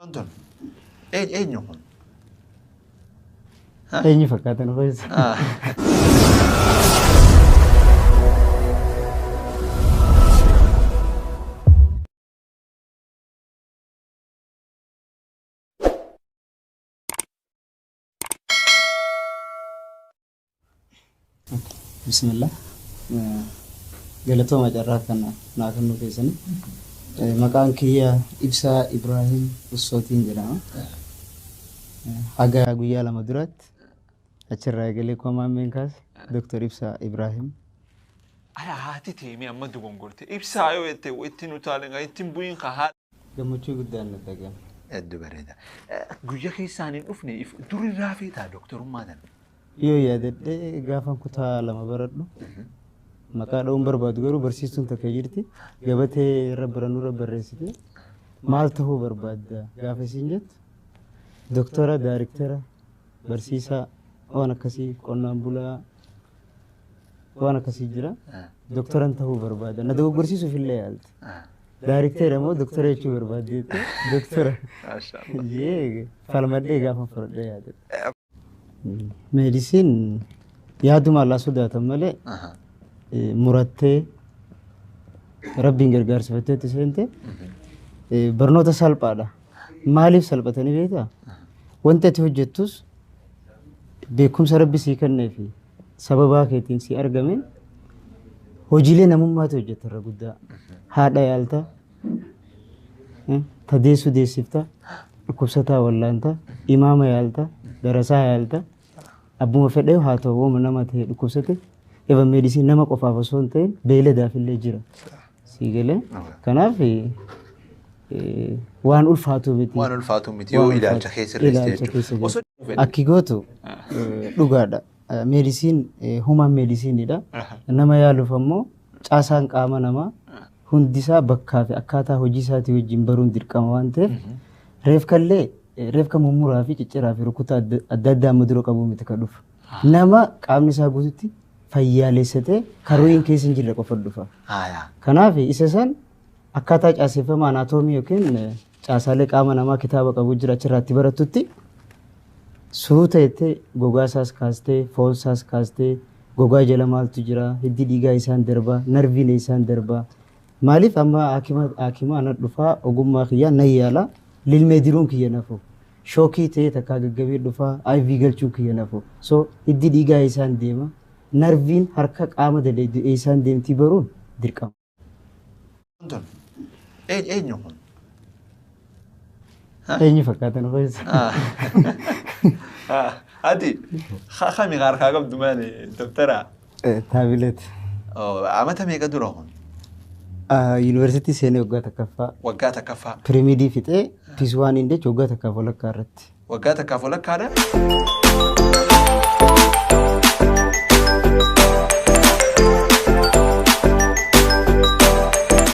Anton, eenyu kun? Eenyu fakkaatan ho'is. Bismillah. Galatoo macarraa kana naa kan nuti keessani. Maqaan kiyya Ibsaa Ibrahim Ussootiin jedhama. Haga guyyaa lama duratti achirraa eegalee koomaan meenkaas Dr. Ibsaa Ibrahim. Haati teemee amma dogongorte. Ibsaa yoo itti ittiin utaalee ittiin bu'iin kahaa. Gammachuu guddaan natti dhagahame. Hedduu bareeda. Guyyaa keessaan hin dhufne durii raafeetaa doktorummaadhaan. Yoo yaadadhee gaafan kutaa lama baradhu. Maqaa dha'uun barbaadu garuu barsiistuun takka jirti. Gabatee irra barannurra barreessite. Maal ta'uu barbaadda gaafa isiin jettu? Doktora, daariktara, barsiisaa waan akkasii qonnaan bulaa waan akkasii jira. Doktoran ta'uu barbaada. Na dogoggorsiisuuf illee yaalti. Daariktara immoo doktora jechuu barbaaddeetti. Doktora. Falmadhee gaafa fudhadhee yaadadha. Meedisiin yaaduma allaa sodaatan malee murattee rabbiin gargaarsifatteetti seente barnoota salphaadha. Maaliif salphatanii beektaa? Wanti ati hojjettus beekumsa rabbi sii kennee fi sababaa keetiin sii argame hojiilee namummaatu hojjeta irra guddaa. Haadha yaalta, tadeessu deessifta, dhukkubsataa wallaanta, imaama yaalta, darasaa yaalta. Abbuma fedhee haa ta'u wooma nama ta'e dhukkubsate eva meedisiin nama qofaaf osoo hin ta'in beeladaaf illee jira. Sii galee kanaaf waan ulfaatu miti. Waan ulfaatu miti yoo ilaalcha keessa akki gootu dhugaadha. Meedisiin human meedisiinidha. Nama yaaluuf ammoo caasaan qaama namaa hundisaa bakkaa fi akkaataa hojii isaatii wajjin baruun dirqama waan ta'eef reefka mummuraa fi cicciraa fi rukutaa adda addaa amma dura qabu miti kan dhufu. Nama qaamni isaa guututti fayyaalessatee karooyin keessa hin jirre qofa dhufa. Kanaaf isa san akkaataa caaseffama anaatoomii yookiin caasaalee qaama namaa kitaaba qabu jira achirraatti barattutti suuta jettee gogaa isaas kaastee foon isaas kaastee gogaa jala maaltu jira hiddi dhiigaa isaan darbaa narviin isaan darbaa. Maaliif amma haakima ana dhufaa ogummaa kiyyaa nan yaala lilmee diruun kiyya nafu. Shookii ta'ee takkaa gaggabee dhufaa IV galchuun kiyya nafu. So hiddi dhiigaa isaan deema. Narviin harka qaama daleedu isaan deemtii baruun dirqama. Anton, eenyu kun? Eenyu fakkaatan ho'is. Ati kami harkaa qabdu maali doktora? Taabileet. Amata meeqa dura kun? Yuunivarsiitii seenee waggaa takkaffaa. Waggaa takkaffaa. Piriimiidii fixee P1 indeech waggaa takkaaf walakkaa irratti. Waggaa takkaaf walakkaadha?